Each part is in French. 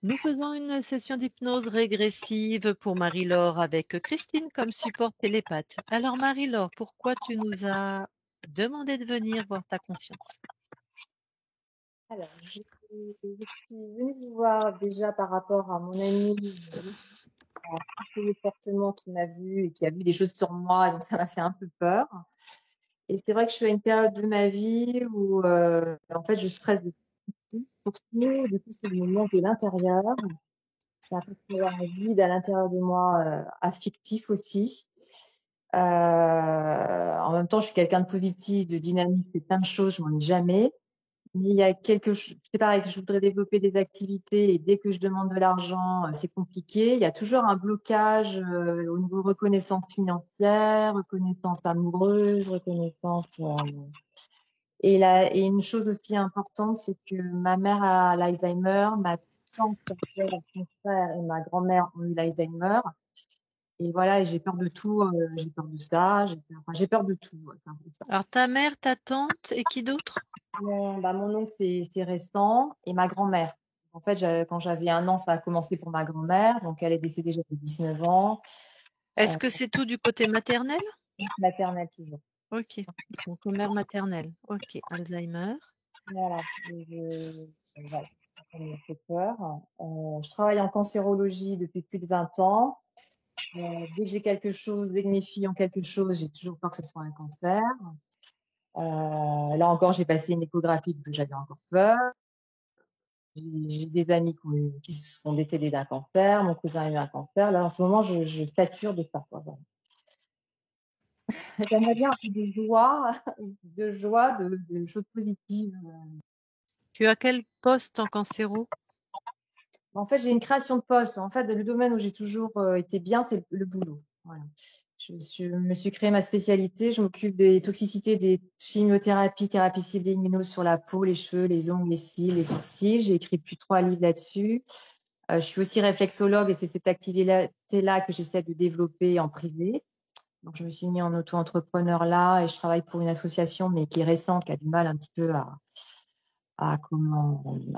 Nous faisons une session d'hypnose régressive pour Marie-Laure avec Christine comme support télépathe. Alors Marie-Laure, pourquoi tu nous as demandé de venir voir ta conscience? Alors, je suis venue vous voir déjà par rapport à mon ami, un peu comportement qui m'a vu et qui a vu des choses sur moi, donc ça m'a fait un peu peur. Et c'est vrai que je suis à une période de ma vie où, en fait, je stresse de tout, pour tout, de tout ce qui me manque de l'intérieur. J'ai l'impression d'avoir un vide à l'intérieur de moi, affectif aussi. En même temps, je suis quelqu'un de positif, de dynamique, je fais plein de choses, je m'ennuie jamais. Mais il y a quelque chose, c'est pareil, que je voudrais développer des activités et dès que je demande de l'argent, c'est compliqué. Il y a toujours un blocage, au niveau reconnaissance financière, reconnaissance amoureuse, reconnaissance, et une chose aussi importante, c'est que ma mère a l'Alzheimer, ma tante qui a fait un cancer et ma grand-mère ont eu l'Alzheimer et voilà et j'ai peur de tout, j'ai peur de ça, j'ai peur de tout, ouais, c'est un peu ça. Alors ta mère, ta tante et qui d'autre? Mon oncle, c'est récent et ma grand-mère. En fait, quand j'avais 1 an, ça a commencé pour ma grand-mère, donc elle est décédée, j'avais 19 ans, Est-ce que c'est tout du côté maternel? maternelle toujours. Ok, donc mère maternelle. Ok, Alzheimer. Voilà, voilà, ça me fait peur. Je travaille en cancérologie depuis plus de 20 ans. Dès que j'ai quelque chose, dès que mes filles ont quelque chose, j'ai toujours peur que ce soit un cancer. Là encore, j'ai passé une échographie parce que j'avais encore peur. J'ai des amis qui se sont décédés d'un cancer, mon cousin a eu un cancer. Là, en ce moment, je sature de ça, quoi, voilà. J'aimerais bien un peu de choses positives. Tu as quel poste en cancéro? En fait, j'ai une création de poste. En fait, le domaine où j'ai toujours, été bien, c'est le boulot. Voilà. Je me suis créé ma spécialité. Je m'occupe des toxicités des chimiothérapies, thérapies ciblées immuno sur la peau, les cheveux, les ongles, les cils, les sourcils. J'ai écrit plus de 3 livres là-dessus. Je suis aussi réflexologue et c'est cette activité-là que j'essaie de développer en privé. Donc, je me suis mis en auto-entrepreneur là et je travaille pour une association, mais qui est récente, qui a du mal un petit peu à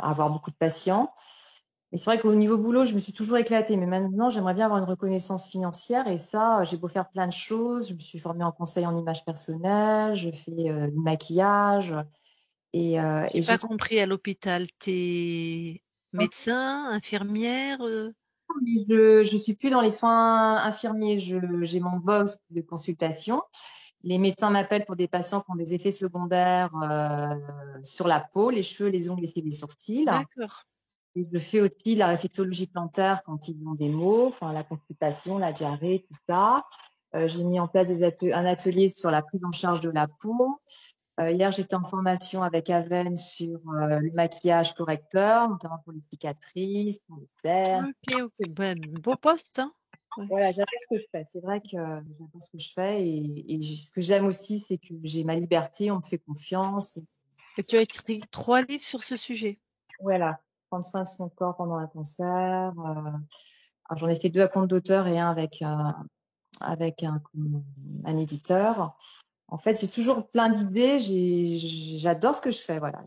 avoir beaucoup de patients. Et c'est vrai qu'au niveau boulot, je me suis toujours éclatée, mais maintenant, j'aimerais bien avoir une reconnaissance financière et ça, j'ai beau faire plein de choses. Je me suis formée en conseil en image personnelle, je fais, du maquillage J'ai et pas compris à l'hôpital. Tu es médecin, infirmière, je suis plus dans les soins infirmiers. J'ai mon box de consultation. Les médecins m'appellent pour des patients qui ont des effets secondaires, sur la peau, les cheveux, les ongles, les cils, les sourcils. D'accord. Et je fais aussi la réflexologie plantaire quand ils ont des maux, enfin la constipation, la diarrhée, tout ça. J'ai mis en place un atelier sur la prise en charge de la peau. Hier, j'étais en formation avec Aven sur, le maquillage correcteur, notamment pour les cicatrices, pour les cernes. OK, OK. Bah, beau poste, hein? Ouais. Voilà, j'adore ce que je fais. C'est vrai que j'adore ce que je fais et ce que j'aime aussi, c'est que j'ai ma liberté, on me fait confiance. Et tu as écrit 3 livres sur ce sujet? Voilà, prendre soin de son corps pendant un cancer. Alors j'en ai fait 2 à compte d'auteur et un avec un éditeur. En fait, j'ai toujours plein d'idées, j'adore ce que je fais, voilà.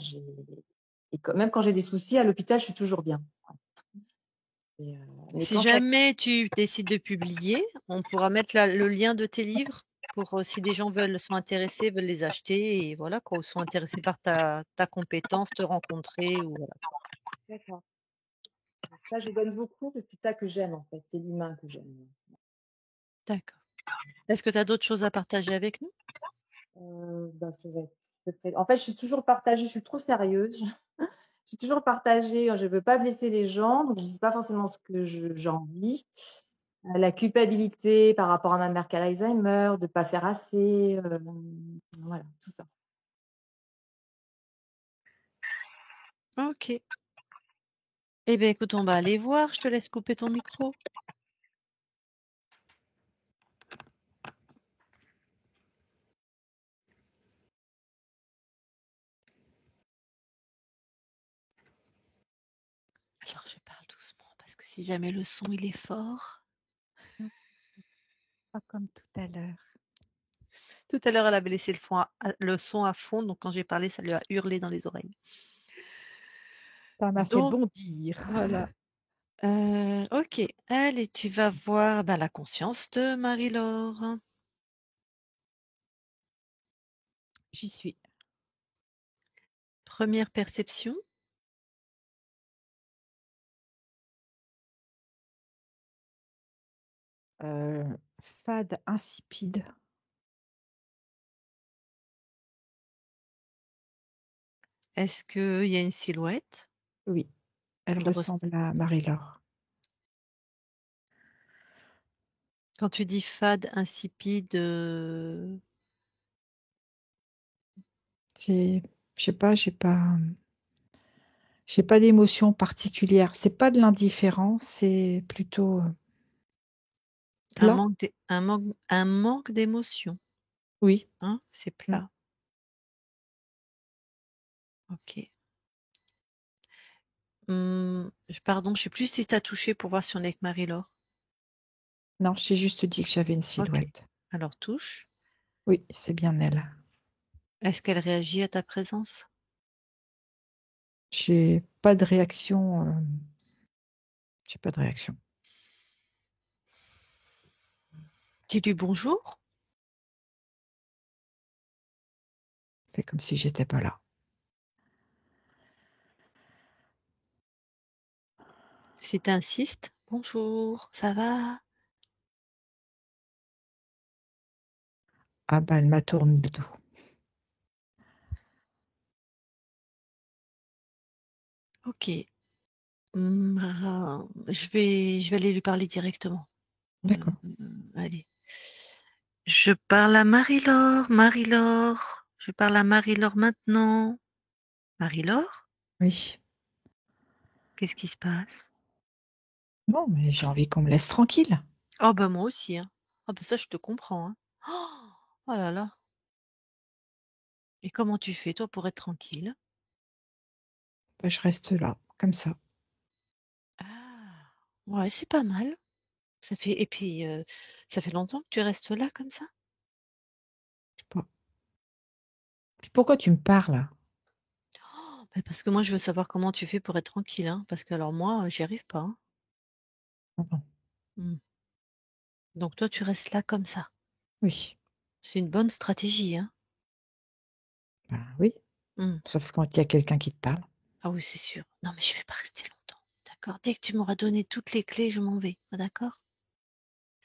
Même quand j'ai des soucis à l'hôpital, je suis toujours bien. Et mais Si quand ça jamais tu décides de publier, on pourra mettre le lien de tes livres pour, si des gens sont intéressés, veulent les acheter et voilà quoi, ou sont intéressés par ta compétence, te rencontrer ou voilà. d'accord. Ça, je donne beaucoup parce que c'est ça que j'aime, en fait, c'est l'humain que j'aime. D'accord. Est-ce que tu as d'autres choses à partager avec nous? Bah, ça va en fait, je suis toujours partagée, je suis trop sérieuse. Je suis toujours partagée, je veux pas blesser les gens, donc je dis pas forcément ce que j'ai envie. La culpabilité par rapport à ma mère qui a l'Alzheimer, de pas faire assez, voilà, tout ça. OK. Eh bien écoute, on va aller voir, je te laisse couper ton micro. Alors je parle doucement parce que si jamais le son il est fort. Mmh, pas comme tout à l'heure. Tout à l'heure, elle avait laissé le son à fond, donc quand j'ai parlé, ça lui a hurlé dans les oreilles. Ça m'a fait Donc bondir. voilà. OK. Allez, tu vas voir, bah, la conscience de Marie-Laure. J'y suis. Première perception, Heu, Fade, insipide. est-ce qu'il y a une silhouette? Oui, elle Tu le res ressemble à Marie-Laure. Quand tu dis fade, insipide, C'est je sais pas, j'ai pas d'émotion particulière. C'est pas de l'indifférence, c'est plutôt, plat. un manque d'émotion, Oui. hein? C'est Mmh. plat. OK. Pardon, je sais plus si tu as touché pour voir si on est avec Marie-Laure? Non, je t'ai juste dit que j'avais une OK. silhouette. Alors touche. Oui, c'est bien elle. Est-ce qu'elle réagit à ta présence? J'ai pas de réaction, j'ai pas de réaction. Dis-lui bonjour. Fais comme si j'étais pas là. Si tu insistes: «Bonjour, ça va?» Ah bah, elle m'a tourné le dos. OK. Je vais aller lui parler directement. D'accord. Allez. Je parle à Marie-Laure, Marie-Laure, je parle à Marie-Laure maintenant. Marie-Laure? Oui. Qu'est-ce qui se passe? Non, mais j'ai envie qu'on me laisse tranquille. Oh bah, moi aussi, hein. Ah bah, ça je te comprends, hein. Oh là là, et comment tu fais toi pour être tranquille? Bah, je reste là, comme ça. Ah! Ouais, c'est pas mal. Ça fait et puis, ça fait longtemps que tu restes là comme ça? Je sais pas. Puis pourquoi tu me parles? Bah, parce que moi je veux savoir comment tu fais pour être tranquille, hein, parce que alors moi, j'y arrive pas, hein. Ah bon, Mmh. Donc toi tu restes là comme ça. oui. C'est une bonne stratégie, hein? Bah, oui, Mmh. sauf quand il y a quelqu'un qui te parle. Ah oui, c'est sûr. Non, mais je vais pas rester longtemps, d'accord? Dès que tu m'auras donné toutes les clés, je m'en vais, d'accord?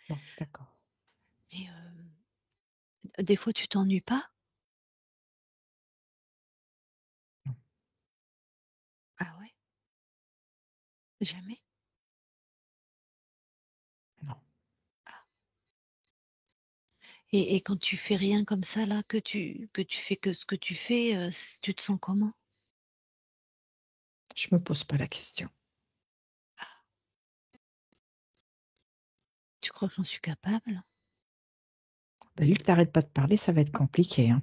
Bon, d'accord. Mais, des fois tu t'ennuies pas? Non, Ah ouais? Jamais? non. Ah, et quand tu fais rien comme ça là, que tu fais que ce que tu fais, tu te sens comment? Je me pose pas la question. Tu crois que j'en suis capable? Bah, vu que tu pas de parler, ça va être compliqué, hein.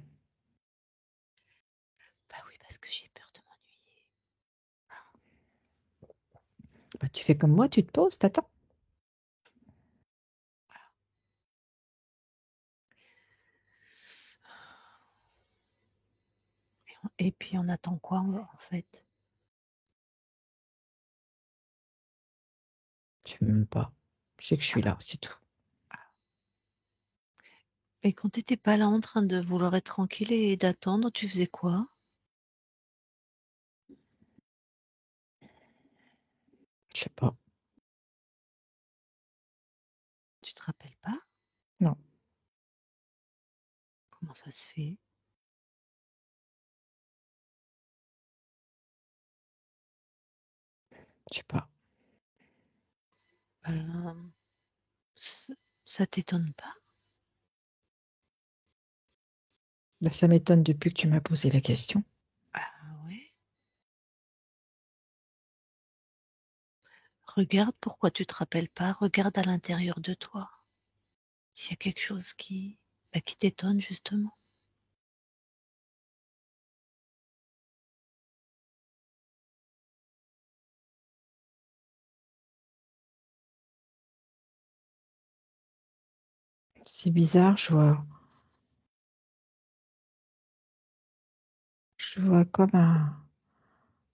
Bah oui, parce que j'ai peur de m'ennuyer. Bah, tu fais comme moi, tu te poses, tu attends. Et puis on attend quoi en fait? Je sais même pas. Je sais que je suis là, c'est tout. Et quand tu étais pas là en train de vouloir être tranquille et d'attendre, tu faisais quoi? Je sais pas. Tu te rappelles pas? Non, Comment ça se fait? je sais pas. Ben, ç ça t'étonne pas? Bah, ça m'étonne depuis que tu m'as posé la question. Ah ouais? Regarde pourquoi tu te rappelles pas, regarde à l'intérieur de toi. S'il y a quelque chose qui t'étonne justement. C'est bizarre, je vois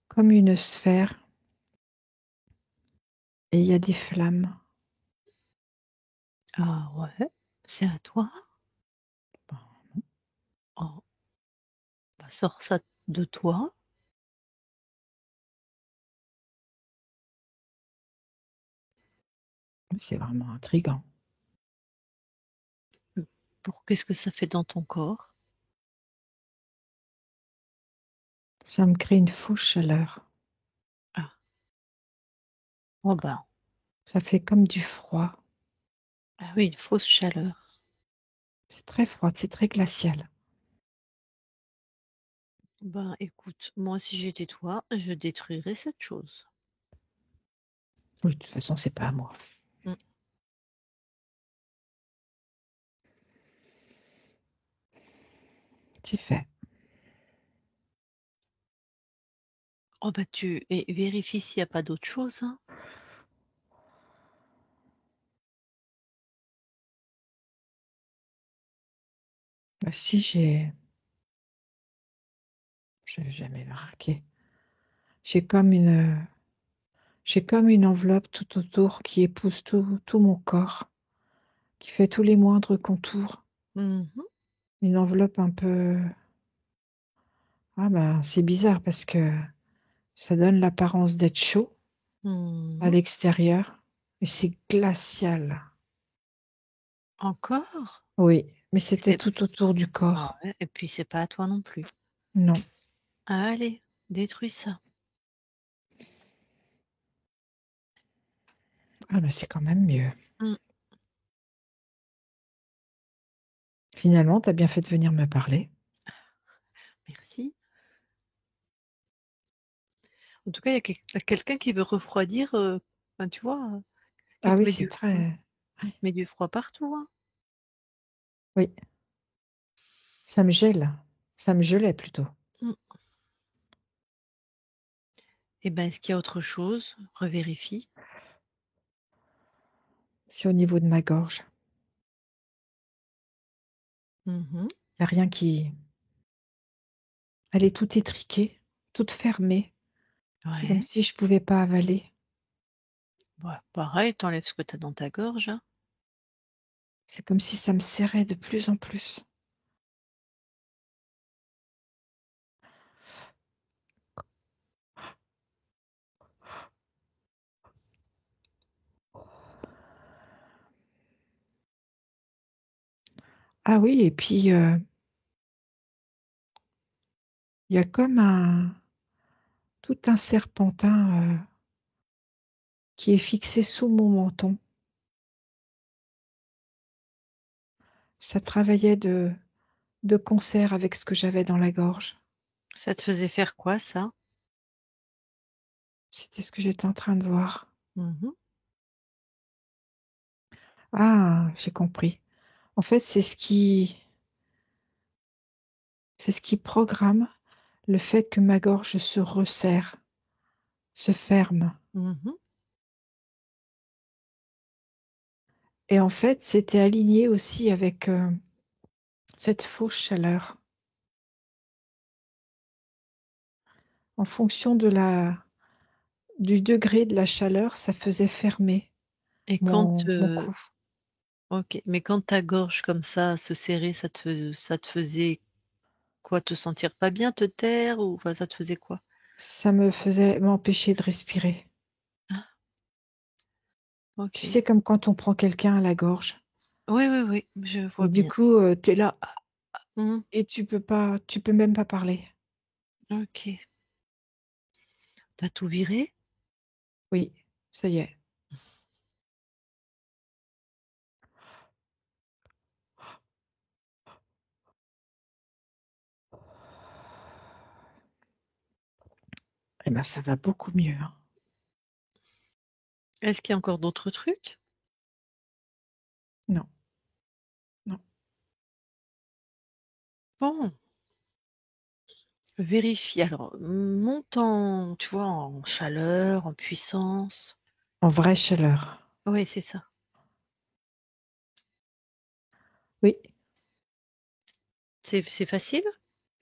comme une sphère et il y a des flammes. Ah ouais, c'est à toi. Bon, Oh, bah, sors ça de toi. c'est vraiment intriguant. Pour qu'est-ce que ça fait dans ton corps? Ça me crée une fausse chaleur. Ah. Oh ben, Ça fait comme du froid. ah oui, une fausse chaleur. C'est très froid, c'est très glacial. Ben écoute, moi si j'étais toi, je détruirais cette chose. Oui, de toute façon, c'est pas à moi. Mm. C'est fait. Oh bah et vérifie s'il n'y a pas d'autre chose, hein. Bah, si j'ai jamais marqué. J'ai comme une enveloppe tout autour qui épouse tout mon corps, qui fait tous les moindres contours. Mhm. Une enveloppe un peu. Ah bah, c'est bizarre parce que ça donne l'apparence d'être chaud à Mhm. l'extérieur, mais c'est glacial. Encore? Oui, mais c'était C'est tout autour du ah corps. ouais, et puis c'est pas à toi non plus. Non. Allez, détruis ça. Ah bah, c'est quand même mieux. Mm. Finalement, tu as bien fait de venir me parler. Merci. En tout cas, il y a quelqu'un qui veut refroidir, enfin, tu vois, qui Ah te oui, met c'est du froid, très. met du froid partout, hein. Oui, ça me gèle. Ça me gelait plutôt. Mm. Eh ben, est-ce qu'il y a autre chose? Revérifie. C'est au niveau de ma gorge. Mhm. Il n'y a rien qui. Elle est toute étriquée, toute fermée. C'est comme Ouais. si je pouvais pas avaler. Bah, pareil, t'enlèves ce que tu as dans ta gorge, hein. C'est comme si ça me serrait de plus en plus. Ah oui, et puis il y a comme tout un serpentin qui est fixé sous mon menton. Ça travaillait de concert avec ce que j'avais dans la gorge. Ça te faisait faire quoi, ça? C'était ce que j'étais en train de voir. Mhm. Ah, j'ai compris. En fait, c'est ce qui programme le fait que ma gorge se resserre, se ferme. Mhm. Et en fait, c'était aligné aussi avec cette fausse chaleur. En fonction du degré de la chaleur, ça faisait fermer Et mon cou. OK, mais quand ta gorge comme ça se serrait, ça te faisait quoi? Te sentir pas bien, te taire ou enfin ça te faisait quoi? Ça me faisait m'empêcher de respirer. Ah, Tu OK. sais, comme quand on prend quelqu'un à la gorge. Oui, oui, oui, je vois Et du bien. coup, tu es là Mmh. et tu peux même pas parler. OK. Tu tout viré? Oui, ça y est. Eh ben, ça va beaucoup mieux, hein. Est-ce qu'il y a encore d'autres trucs? Non, non. Bon, vérifie alors, monte en tu vois, en chaleur, en puissance. En vraie chaleur. Oui, c'est ça. Oui. C'est facile?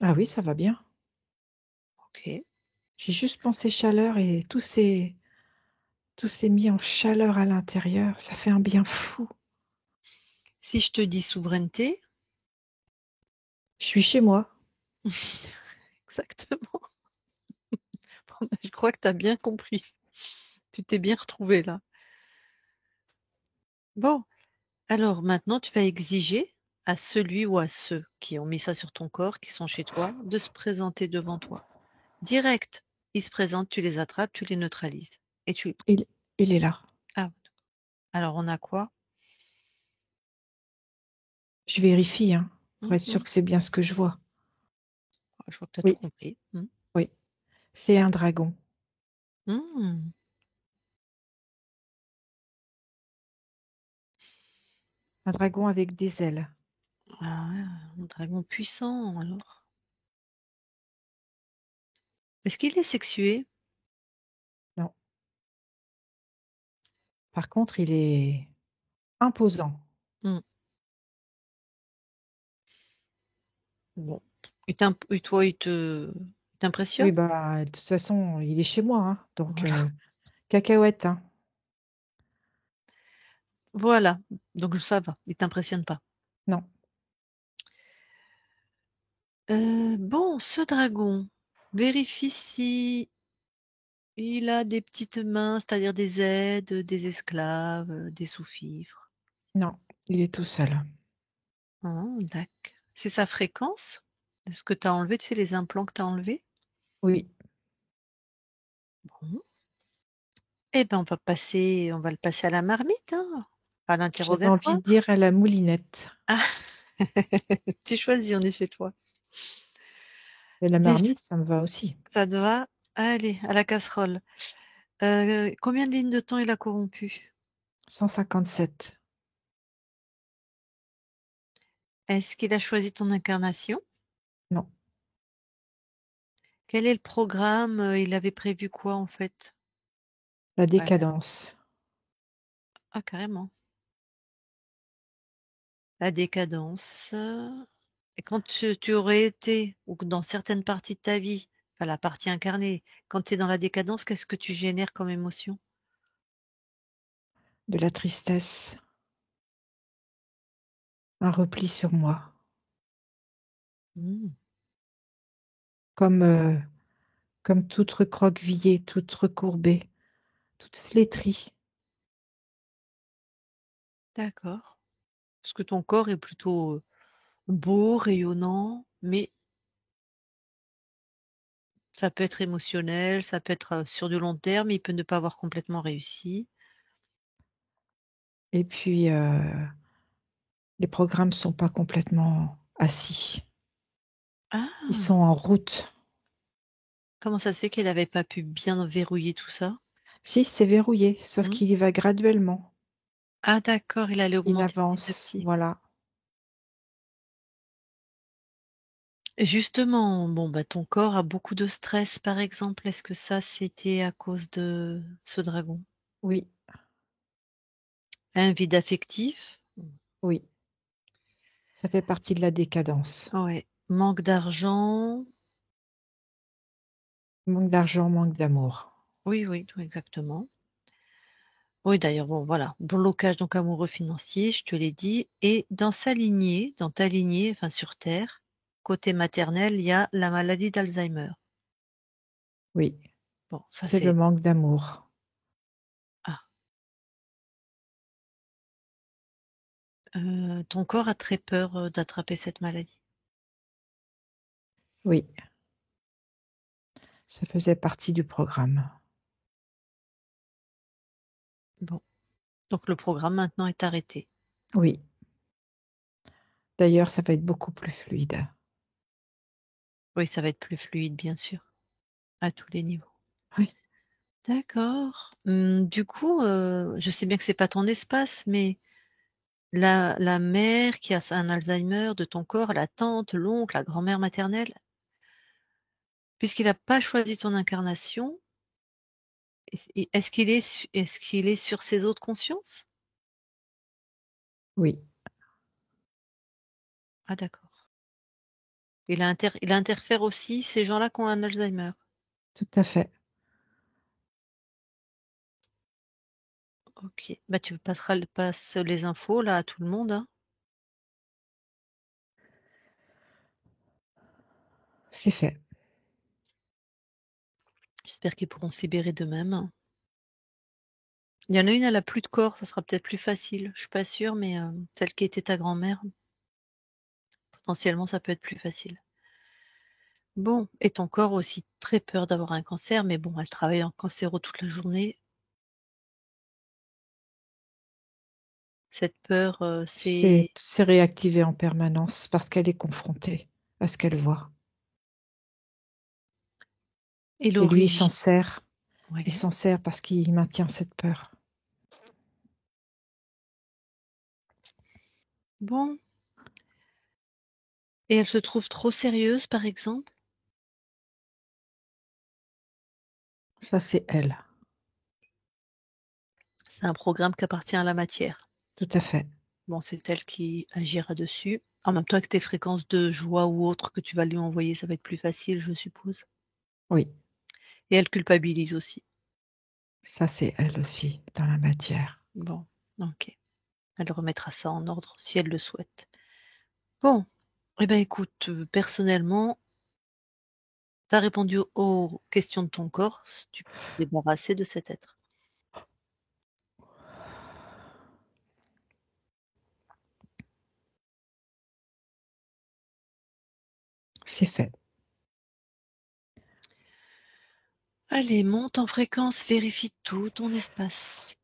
Ah oui, ça va bien. OK. J'ai juste pensé chaleur et tout s'est mis en chaleur à l'intérieur. Ça fait un bien fou. Si je te dis souveraineté, Je suis chez moi. exactement. Bon, bah, je crois que tu as bien compris. Tu t'es bien retrouvé là. Bon, alors maintenant, tu vas exiger à celui ou à ceux qui ont mis ça sur ton corps, qui sont chez toi, de se présenter devant toi. Direct, ils se présentent, tu les attrapes, tu les neutralises. Et tu. Il, il est là. Ah, alors on a quoi? Je vérifie, hein, pour être sûr Mhm. que c'est bien ce que je vois. Je vois que tu as tout Oui, compris. oui. C'est un dragon. Mhm. Un dragon avec des ailes. Ah ouais, un dragon puissant alors. Est-ce qu'il est sexué? Non. Par contre, il est imposant. Hmm. Bon. Et toi, il Oui, t'impressionne? bah, de toute façon, il est chez moi, hein, donc Voilà. cacahuète, hein. Voilà. Donc ça va, il t'impressionne pas. Non, Bon, ce dragon, vérifie si il a des petites mains, c'est-à-dire des aides, des esclaves, des sous-fifres. non, il est tout seul. Oh, d'accord. C'est sa fréquence? De ce que tu as enlevé, tu sais, les implants que tu as enlevés? Oui, Bon. Eh ben, on va le passer à la marmite, hein, à j'avais envie de l'interrogatoire. dire à la moulinette. Ah, tu choisis, on est chez toi. Et la Déjà, marmite, ça me va aussi. ça te va? Allez, à la casserole. Combien de lignes de temps il a corrompu? 157. Est-ce qu'il a choisi ton incarnation? Non, Quel est le programme? Il avait prévu quoi en fait? la Ouais. décadence. Ah, carrément. La décadence. Et quand tu aurais été, ou que dans certaines parties de ta vie, enfin la partie incarnée, quand tu es dans la décadence, qu'est-ce que tu génères comme émotion? De la tristesse. Un repli sur moi. Hmm, Comme, comme toute recroquevillée, toute recourbée, toute flétrie. d'accord. Parce que ton corps est plutôt beau, rayonnant, mais ça peut être émotionnel, ça peut être sur du long terme, il peut ne pas avoir complètement réussi. Et puis, les programmes sont pas complètement assis. Ils sont Ah, en route. comment ça se fait qu'elle n'avait pas pu bien verrouiller tout ça? Si, c'est verrouillé, sauf Hmm. qu'il y va graduellement. Ah d'accord, il allait Il augmenter petit à avance, petit. voilà. Et justement, bon, bah, ton corps a beaucoup de stress, par exemple. Est-ce que ça, c'était à cause de ce dragon? Oui, Un vide affectif? oui. Ça fait partie de la décadence. Ouais. Manque d'argent? Manque d'argent, manque d'amour. Oui, oui, tout exactement. Oui, d'ailleurs, bon, voilà. Blocage donc amoureux financier, je te l'ai dit. Et dans sa lignée, dans ta lignée, enfin sur Terre, côté maternel, il y a la maladie d'Alzheimer. Oui, Bon, ça c'est le c'est. manque d'amour. Ah. Ton corps a très peur d'attraper cette maladie. Oui, ça faisait partie du programme. Bon. Donc le programme maintenant est arrêté. Oui, d'ailleurs, ça va être beaucoup plus fluide. Oui, ça va être plus fluide, bien sûr, à tous les niveaux. Oui, D'accord. Du coup, je sais bien que c'est pas ton espace, mais la mère qui a un Alzheimer de ton corps, la tante, l'oncle, la grand-mère maternelle, puisqu'il n'a pas choisi ton incarnation, est-ce qu'il est sur ses autres consciences? oui, Ah d'accord. Il interfère aussi ces gens-là qui ont un Alzheimer? tout à fait. OK. Bah, tu passes les infos là à tout le monde, hein. C'est fait. J'espère qu'ils pourront se libérer d'eux-mêmes. Il y en a une, elle a plus de corps, ça sera peut-être plus facile. Je suis pas sûre, mais celle qui était ta grand-mère, potentiellement, ça peut être plus facile. Bon, et ton corps a aussi très peur d'avoir un cancer, mais bon, elle travaille en cancéro toute la journée. Cette peur, C'est c'est c'est réactivé en permanence parce qu'elle est confrontée à ce qu'elle voit. et Et lui, l'origine il ouais. s'en sert parce qu'il maintient cette peur. Bon, et elle se trouve trop sérieuse, par exemple? Ça, c'est elle. C'est un programme qui appartient à la matière. Tout à fait. Bon, c'est elle qui agira dessus. En même temps, avec tes fréquences de joie ou autres que tu vas lui envoyer, ça va être plus facile, je suppose. Oui, Et elle culpabilise aussi. ça, c'est elle aussi, dans la matière. Bon, OK. Elle remettra ça en ordre si elle le souhaite. Bon, eh ben, écoute, personnellement, tu as répondu aux questions de ton corps, tu peux te débarrasser de cet être. C'est fait. Allez, monte en fréquence, vérifie tout ton espace.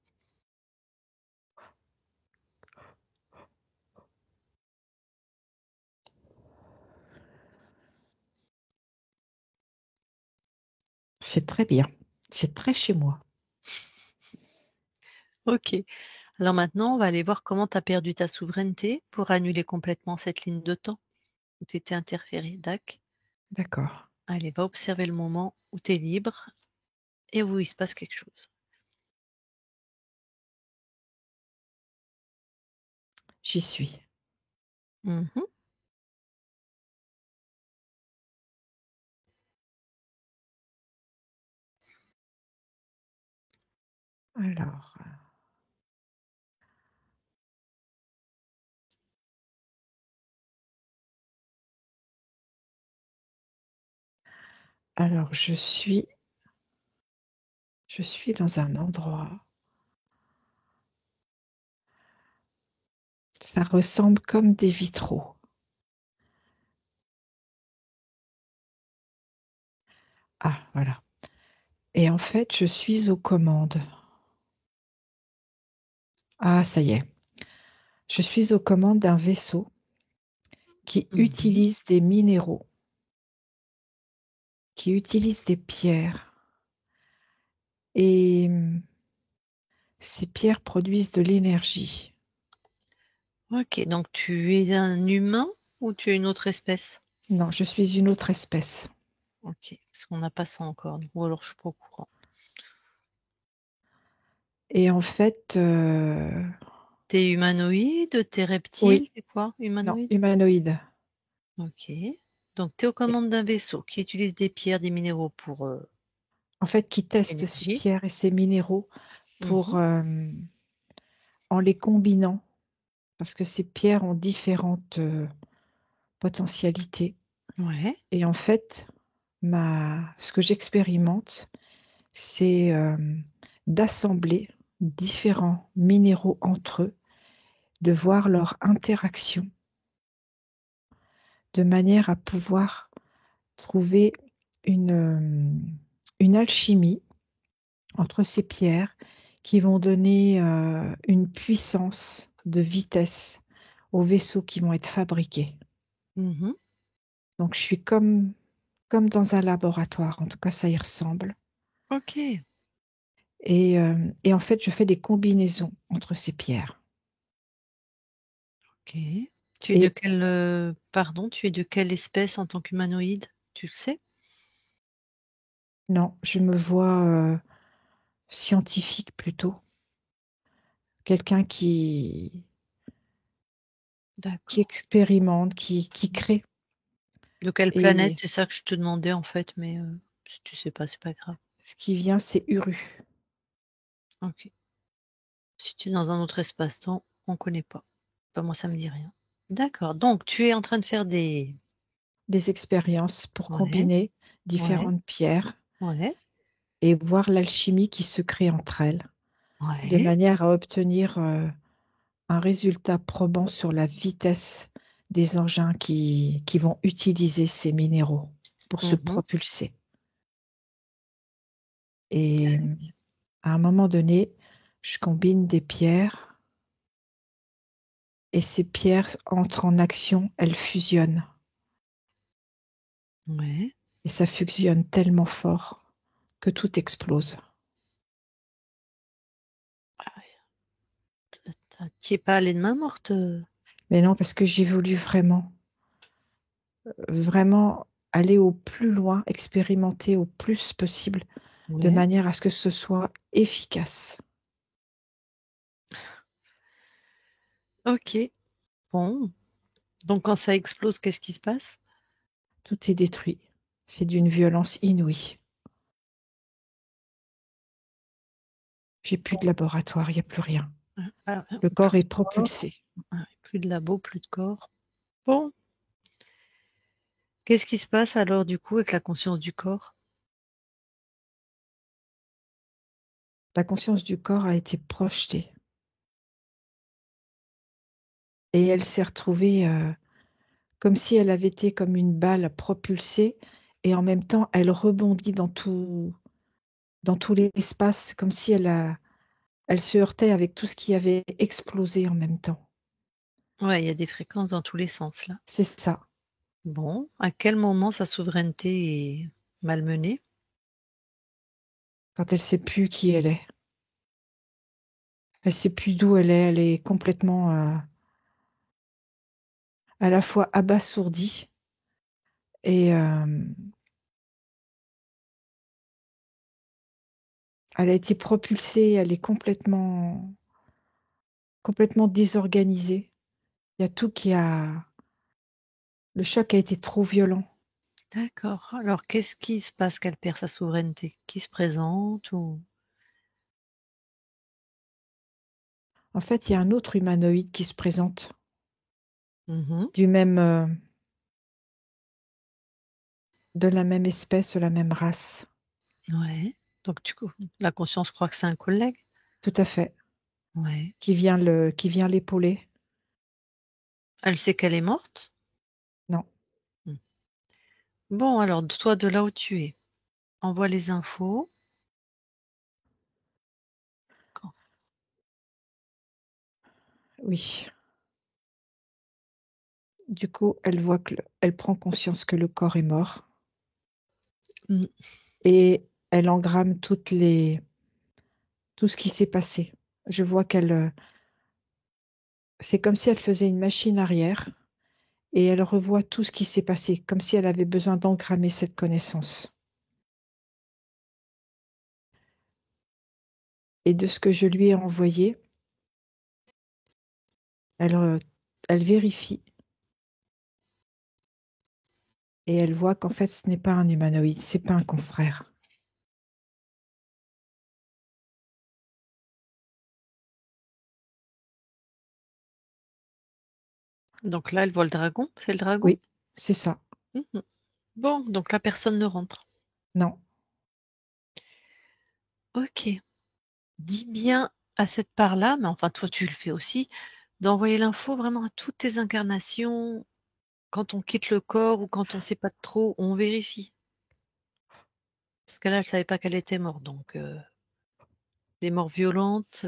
C'est très bien. C'est très chez moi. OK. Alors maintenant, on va aller voir comment tu as perdu ta souveraineté pour annuler complètement cette ligne de temps où tu étais interféré. Dac. D'accord. Allez, va observer le moment où tu es libre et où il se passe quelque chose. J'y suis. Mmh. Alors, alors je suis dans un endroit, ça ressemble comme des vitraux. Ah, voilà. Et en fait, je suis aux commandes. Ah, ça y est. Je suis aux commandes d'un vaisseau qui Mmh. utilise des minéraux, qui utilise des pierres et ces pierres produisent de l'énergie. OK, donc tu es un humain ou tu es une autre espèce? Non, je suis une autre espèce OK, parce qu'on n'a pas ça encore, nous, ou alors je suis pas au courant. et en fait, Tu es humanoïde? Tu es oui, reptile? Tu quoi? non, Humanoïde? humanoïde OK. Donc tu es aux et commandes d'un vaisseau qui utilise des pierres, des minéraux pour, en fait, qui teste ces l'énergie. pierres et ces minéraux pour, Mmh. en les combinant, parce que ces pierres ont différentes, potentialités Ouais. et en fait, ce que j'expérimente, c'est, d'assembler différents minéraux entre eux, de voir leur interaction, de manière à pouvoir trouver une, une alchimie entre ces pierres qui vont donner, une puissance de vitesse aux vaisseaux qui vont être fabriqués. Mmh. Donc je suis comme dans un laboratoire, en tout cas ça y ressemble OK, et en fait je fais des combinaisons entre ces pierres OK. Tu es de et quelle, pardon, tu es de quelle espèce en tant qu'humanoïde? Tu le sais? non, je me vois, scientifique plutôt, quelqu'un qui D'accord. expérimente, qui crée De quelle planète? et C'est ça que je te demandais en fait, mais si tu sais pas, c'est pas grave. ce qui vient c'est Uru. OK. Si tu es dans un autre espace-temps, on ne connaît pas. Enfin, moi, ça me dit rien. D'accord. Donc, tu es en train de faire des... Des expériences pour Ouais, combiner ouais, différentes pierres ouais, et voir l'alchimie qui se crée entre elles, de ouais. manière à obtenir un résultat probant sur la vitesse des engins qui vont utiliser ces minéraux pour se Mhm. propulser. Et à un moment donné, je combine des pierres et ces pierres entrent en action, elles fusionnent. Ouais. Et ça fusionne tellement fort que tout explose. Tu es pas allé de main morte? Mais non, parce que j'ai voulu vraiment aller au plus loin, expérimenter au plus possible, de Ouais. manière à ce que ce soit efficace. Ok. Bon. Donc, quand ça explose, qu'est-ce qui se passe? Tout est détruit. C'est d'une violence inouïe. J'ai plus de laboratoire, il n'y a plus rien. Ah, Le plus corps est de corps, propulsé. plus de labo, plus de corps. Bon. Qu'est-ce qui se passe alors, du coup, avec la conscience du corps? La conscience du corps a été projetée et elle s'est retrouvée comme si elle avait été comme une balle propulsée et en même temps elle rebondit dans tout l'espace, comme si elle se heurtait avec tout ce qui avait explosé en même temps. Ouais, il y a des fréquences dans tous les sens, là. C'est ça. Bon. À quel moment sa souveraineté est malmenée? Quand elle sait plus qui elle est. Elle sait plus d'où elle est complètement à la fois abasourdie et elle a été propulsée, elle est complètement désorganisée. Il y a tout qui a le choc a été trop violent. D'accord. Alors, qu'est-ce qui se passe qu'elle perd sa souveraineté? Qui se présente ou... En fait, il y a un autre humanoïde qui se présente Mhm. du même de la même espèce, de la même race. Ouais. Donc, la conscience croit que c'est un collègue? Tout à fait. Ouais. Qui vient l'épauler. Elle sait qu'elle est morte? Non. Hmm. Bon, alors, toi, de là où tu es, envoie les infos. Quand- Oui. Du coup, elle voit elle prend conscience que le corps est mort Hmm. et elle engramme tout ce qui s'est passé. Je vois c'est comme si elle faisait une machine arrière et elle revoit tout ce qui s'est passé, comme si elle avait besoin d'engrammer cette connaissance. Et de ce que je lui ai envoyé, elle, elle vérifie et elle voit qu'en fait, ce n'est pas un humanoïde, c'est pas un confrère. Donc là, elle voit le dragon. C'est le dragon? Oui, c'est ça. Mhm. Bon, donc la personne ne rentre. Non, Ok. Dis bien à cette part-là, mais enfin, toi, tu le fais aussi, d'envoyer l'info vraiment à toutes tes incarnations. Quand on quitte le corps ou quand on ne sait pas trop, on vérifie. Parce que là, elle ne savait pas qu'elle était morte. Donc, les morts violentes,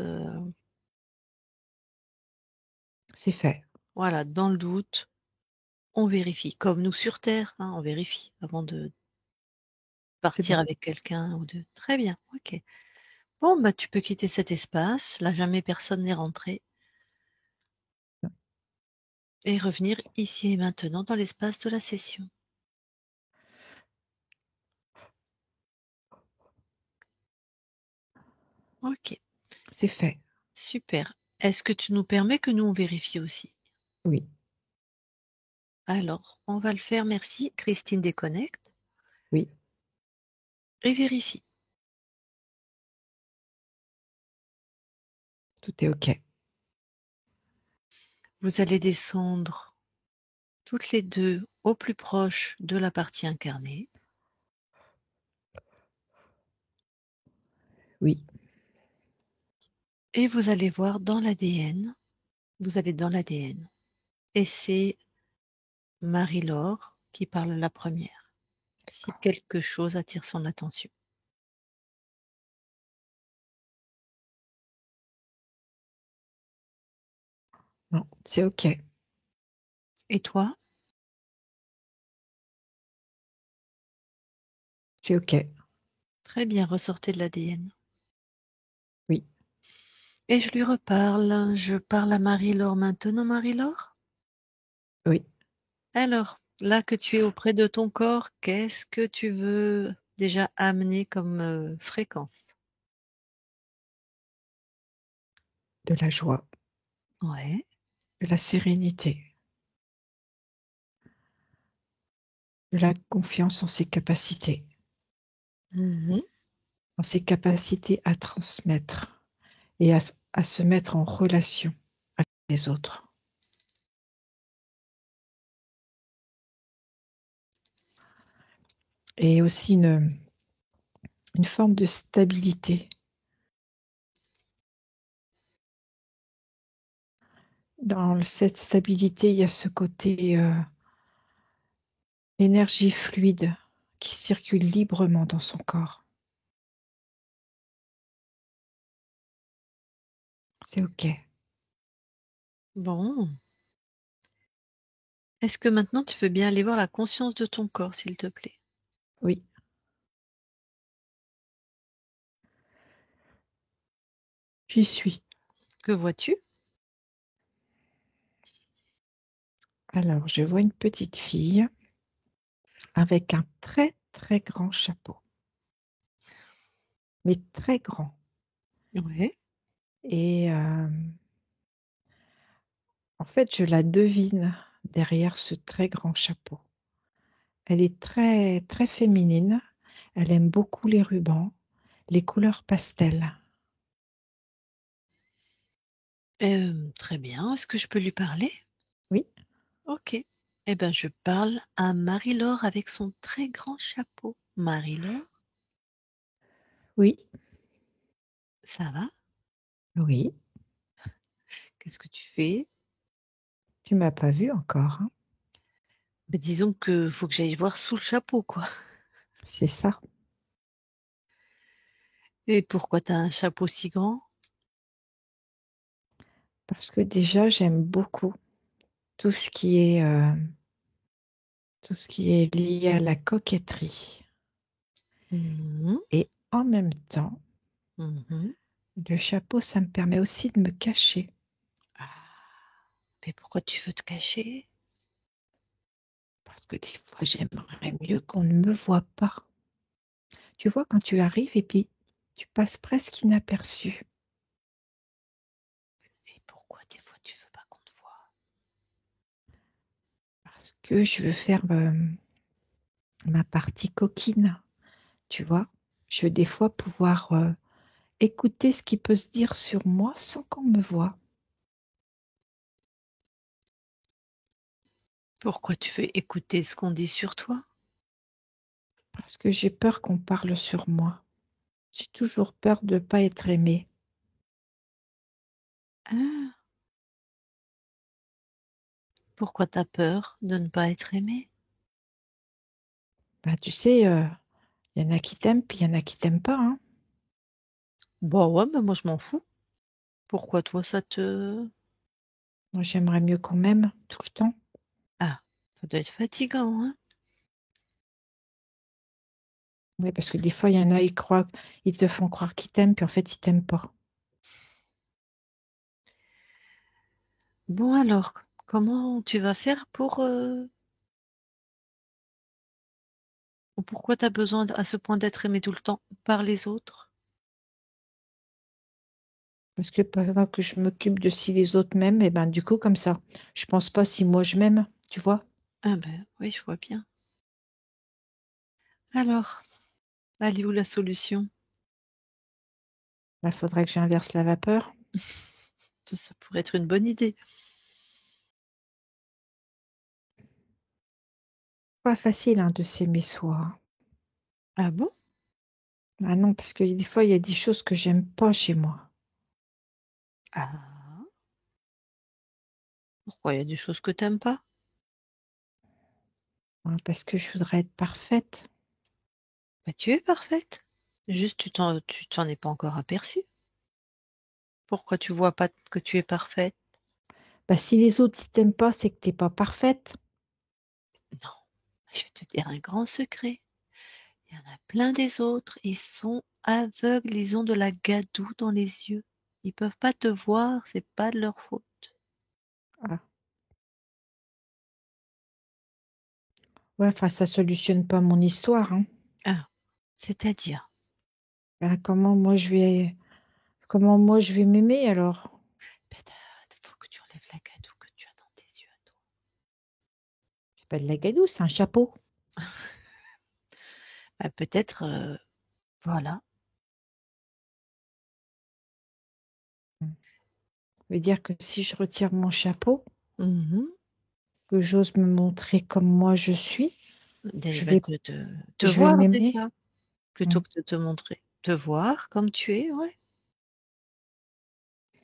c'est fait. voilà, dans le doute, on vérifie. Comme nous sur Terre, hein, on vérifie avant de C'est partir bon. avec quelqu'un ou de. Très bien, ok. Bon, bah, tu peux quitter cet espace. Là, jamais personne n'est rentré. Et revenir ici et maintenant dans l'espace de la session. Ok, C'est fait. super. Est-ce que tu nous permets que nous on vérifie aussi? Oui, Alors, on va le faire, merci. Christine déconnecte oui. et vérifie. tout est OK. Vous allez descendre toutes les 2 au plus proche de la partie incarnée Oui, et vous allez voir dans l'ADN, vous allez dans l'ADN et c'est Marie-Laure qui parle la première, si d'accord. quelque chose attire son attention. Non, c'est OK, Et toi? c'est OK. Très bien, ressortez de l'ADN. Oui, Et je lui reparle, je parle à Marie-Laure maintenant, Marie-Laure? oui. Alors, là que tu es auprès de ton corps, qu'est-ce que tu veux déjà amener comme, fréquence? De la joie, Ouais. de la sérénité, de la confiance en ses capacités, Mmh. en ses capacités à transmettre et à se mettre en relation avec les autres. Et aussi une forme de stabilité. Dans cette stabilité, il y a ce côté, énergie fluide qui circule librement dans son corps. C'est OK. Bon. Est-ce que maintenant tu veux bien aller voir la conscience de ton corps, s'il te plaît? Oui, j'y suis. Que vois-tu? Alors, je vois une petite fille avec un très, très grand chapeau, mais très grand Ouais. et en fait, je la devine derrière ce très grand chapeau. Elle est très, très féminine, elle aime beaucoup les rubans, les couleurs pastel. Très bien. Est-ce que je peux lui parler? Oui, OK. Eh ben, je parle à Marie-Laure avec son très grand chapeau. Marie-Laure, oui, ça va? oui. Qu'est-ce que tu fais? Tu m'as pas vue encore, hein? Beh, disons que faut que j'aille voir sous le chapeau, quoi. C'est ça. Et pourquoi tu as un chapeau si grand? Parce que déjà, j'aime beaucoup tout ce qui est, tout ce qui est lié à la coquetterie Mmh mh. et en même temps, Mmh. le chapeau, ça me permet aussi de me cacher. Ah, mais pourquoi tu veux te cacher? Parce que des fois, j'aimerais mieux qu'on ne me voie pas. Tu vois, quand tu arrives et puis tu passes presque inaperçu Et pourquoi des fois tu veux pas qu'on te voie? parce que je veux faire, ma partie coquine, tu vois? Je veux des fois pouvoir, écouter ce qui peut se dire sur moi sans qu'on me voie. Pourquoi tu veux écouter ce qu'on dit sur toi? Parce que j'ai peur qu'on parle sur moi. J'ai toujours peur de pas être aimée. Ah! Pourquoi tu as peur de ne pas être aimé? Bah, tu sais, il y en a qui t'aiment, puis il y en a qui t'aiment pas, hein. Bah, ouais, mais moi je m'en fous. Pourquoi toi ça te Moi, j'aimerais mieux qu'on m'aime tout le temps. ah, ça doit être fatigant, hein? Oui, parce que des fois, il y en a, ils te font croire qu'ils t'aiment, puis en fait, ils t'aiment pas. Bon alors, comment tu vas faire pour, pourquoi tu as besoin à ce point d'être aimé tout le temps par les autres? Parce que pendant que je m'occupe de si les autres m'aiment, et ben, du coup, comme ça, je pense pas si moi je m'aime, tu vois? Ah ben, oui, je vois bien. Alors, elle est où la solution? Bah, faudrait que j'inverse la vapeur. Ça pourrait être une bonne idée. Pas facile, hein, de s'aimer soi. Ah bon? Ah non, parce que des fois, il y a des choses que j'aime pas chez moi. Ah, pourquoi il y a des choses que t'aimes pas? Hein, parce que je voudrais être parfaite. Bah, tu es parfaite. Juste, tu t'en es pas encore aperçue. Pourquoi tu vois pas que tu es parfaite? Bah, si les autres ils t'aiment pas, c'est que t'es pas parfaite. Non, je vais te dire un grand secret. Il y en a plein des autres, ils sont aveugles, ils ont de la gadoue dans les yeux. Ils peuvent pas te voir, c'est pas de leur faute. Ah. Ouais, enfin, ça solutionne pas mon histoire, hein. Ah, c'est-à-dire? Ben, comment moi je vais m'aimer alors? Peut-être faut que tu enlèves la gadoue que tu as dans tes yeux, toi. C'est pas de la gadoue, c'est un chapeau. Bah, peut-être, voilà. Ça veut dire que si je retire mon chapeau, Mhm. que j'ose me montrer comme moi je suis, je Bah, vais, te je vais voir m'aimer. déjà, Hmm. plutôt que de te montrer. Te voir comme tu es, ouais.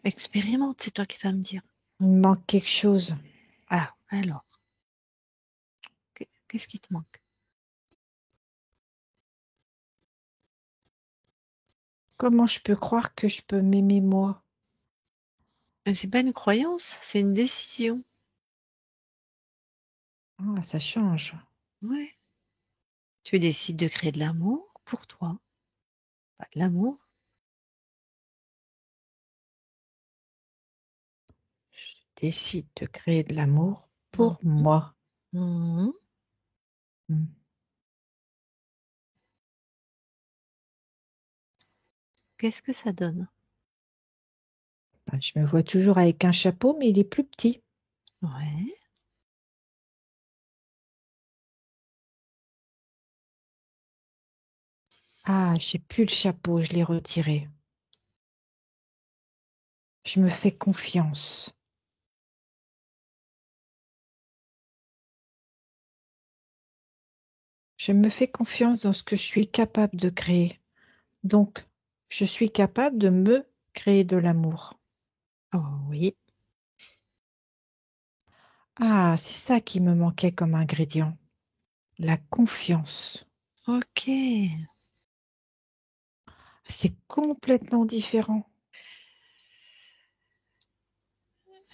Expérimente, c'est toi qui vas me dire. Il me manque quelque chose. Ah, alors, qu'est-ce qui te manque? Comment je peux croire que je peux m'aimer moi? C'est pas une croyance, c'est une décision. Ah, ça change. Ouais. Tu décides de créer de l'amour pour toi. Pas de l'amour. Je décide de créer de l'amour Mhm. pour moi. Mhm. Hmm. Qu'est-ce que ça donne? Ben, je me vois toujours avec un chapeau, mais il est plus petit. Ouais. Ah, j'ai plus le chapeau, je l'ai retiré. Je me fais confiance. Je me fais confiance dans ce que je suis capable de créer. Donc, je suis capable de me créer de l'amour. Oh oui. Ah, c'est ça qui me manquait comme ingrédient. La confiance. Ok. C'est complètement différent.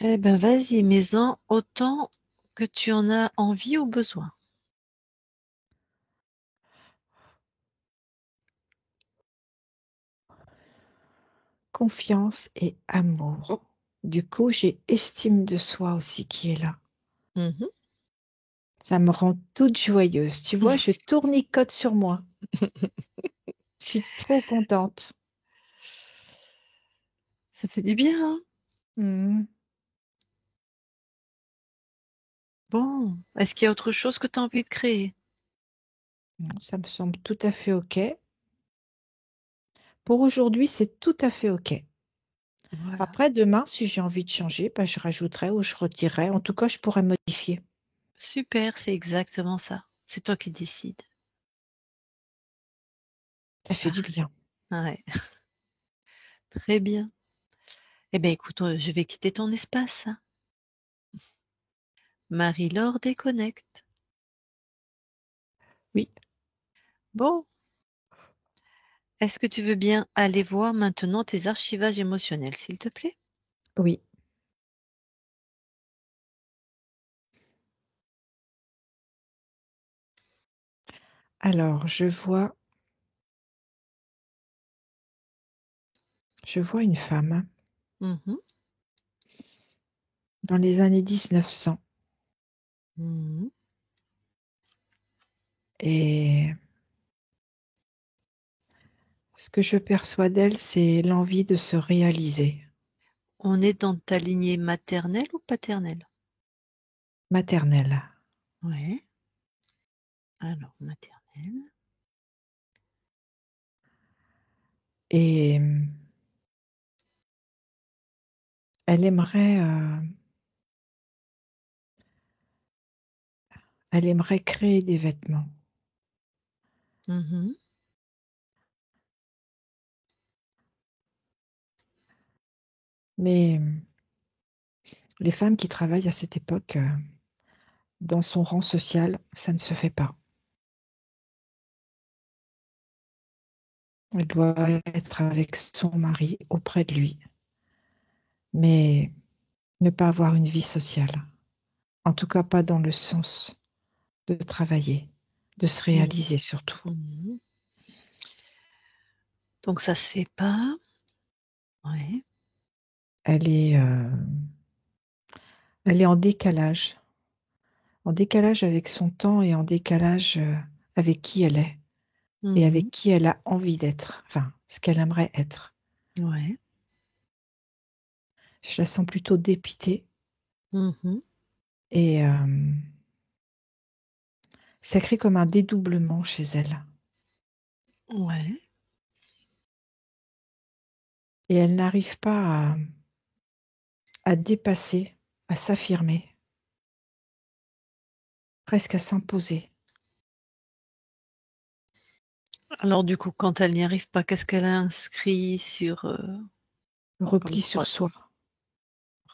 Eh ben vas-y, mets-en autant que tu en as envie ou besoin. Confiance et amour. Du coup, j'ai estime de soi aussi qui est là. Mhm. Ça me rend toute joyeuse. Tu vois, je tournicote sur moi. Je suis trop contente. Ça fait du bien, hein? Hmm. Bon, est-ce qu'il y a autre chose que tu as envie de créer? Non, ça me semble tout à fait OK. Pour aujourd'hui, c'est tout à fait OK. Voilà. Après, demain, si j'ai envie de changer, bah, je rajouterai ou je retirerai. En tout cas, je pourrais modifier. Super, c'est exactement ça. C'est toi qui décides. Ça fait du bien. Ouais, très bien. Eh bien, écoute, je vais quitter ton espace, hein. Marie-Laure déconnecte. Oui, Bon, est-ce que tu veux bien aller voir maintenant tes archivages émotionnels, s'il te plaît? oui. Alors, je vois une femme Mhm, dans les années 1900 mhm. et ce que je perçois d'elle, c'est l'envie de se réaliser. On est dans ta lignée maternelle ou paternelle? Maternelle. Ouais, alors maternelle. Et elle aimerait, créer des vêtements. Mmh. Mais, les femmes qui travaillent à cette époque, dans son rang social, ça ne se fait pas. Elle doit être avec son mari, auprès de lui, mais ne pas avoir une vie sociale. En tout cas, pas dans le sens de travailler, de se Mmh. réaliser surtout. Mmh. Donc ça se fait pas. Ouais. Elle est, en décalage avec son temps et en décalage, avec qui elle est et Mmh. avec qui elle a envie d'être, enfin, ce qu'elle aimerait être. Ouais. Je la sens plutôt dépitée Mmh. et ça crée comme un dédoublement chez elle Ouais. et elle n'arrive pas à dépasser, à s'affirmer, presque à s'imposer. Alors du coup, quand elle n'y arrive pas, qu'est-ce qu'elle a inscrit sur, Le sur le repli sur soi,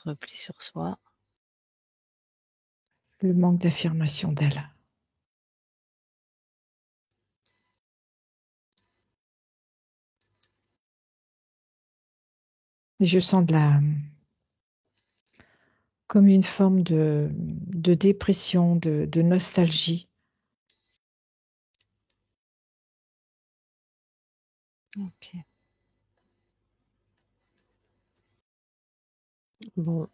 repli sur soi? le manque d'affirmation d'elle. Et je sens comme une forme de dépression, de nostalgie. OK. Bon.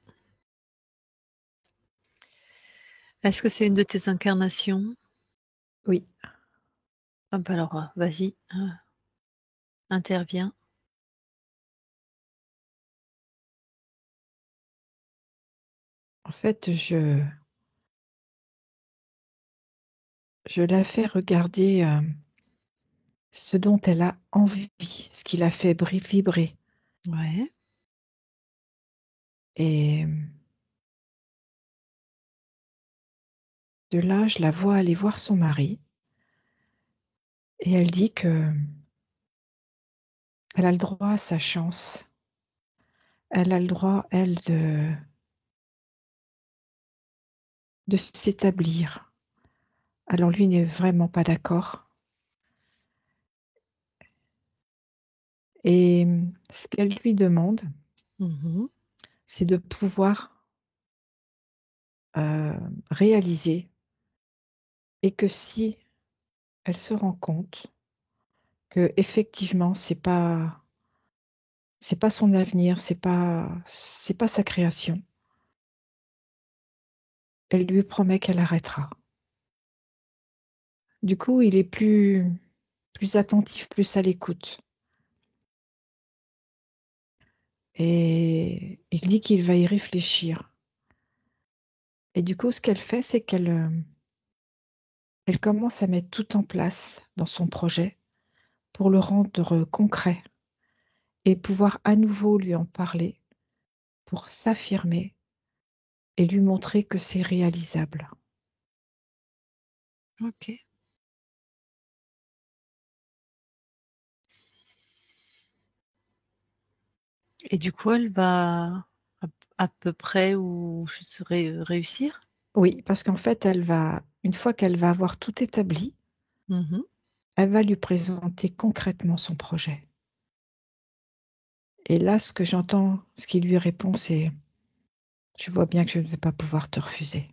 Est-ce que c'est une de tes incarnations? Oui, Ah bah alors, vas-y, interviens. en fait, je la fais regarder, ce dont elle a envie, ce qui la fait vibrer Ouais. et de là, je la vois aller voir son mari et elle dit qu'elle a le droit à sa chance. Elle a le droit, elle, de s'établir. Alors lui n'est vraiment pas d'accord et ce qu'elle lui demande, Mmh. c'est de pouvoir, heu, réaliser et que si elle se rend compte qu'effectivement c'est pas son avenir, c'est pas sa création, elle lui promet qu'elle arrêtera. Du coup, il est plus attentif, plus à l'écoute et il dit qu'il va y réfléchir et du coup, ce qu'elle fait, c'est qu'elle, elle commence à mettre tout en place dans son projet pour le rendre concret et pouvoir à nouveau lui en parler pour s'affirmer et lui montrer que c'est réalisable. OK. Et du coup, elle va à peu près où je serais, réussir? Oui, parce qu'en fait, une fois qu'elle va avoir tout établi, Mmh. elle va lui présenter concrètement son projet. Et là, ce que j'entends, ce qu'il lui répond, c'est: «Tu vois bien que je ne vais pas pouvoir te refuser».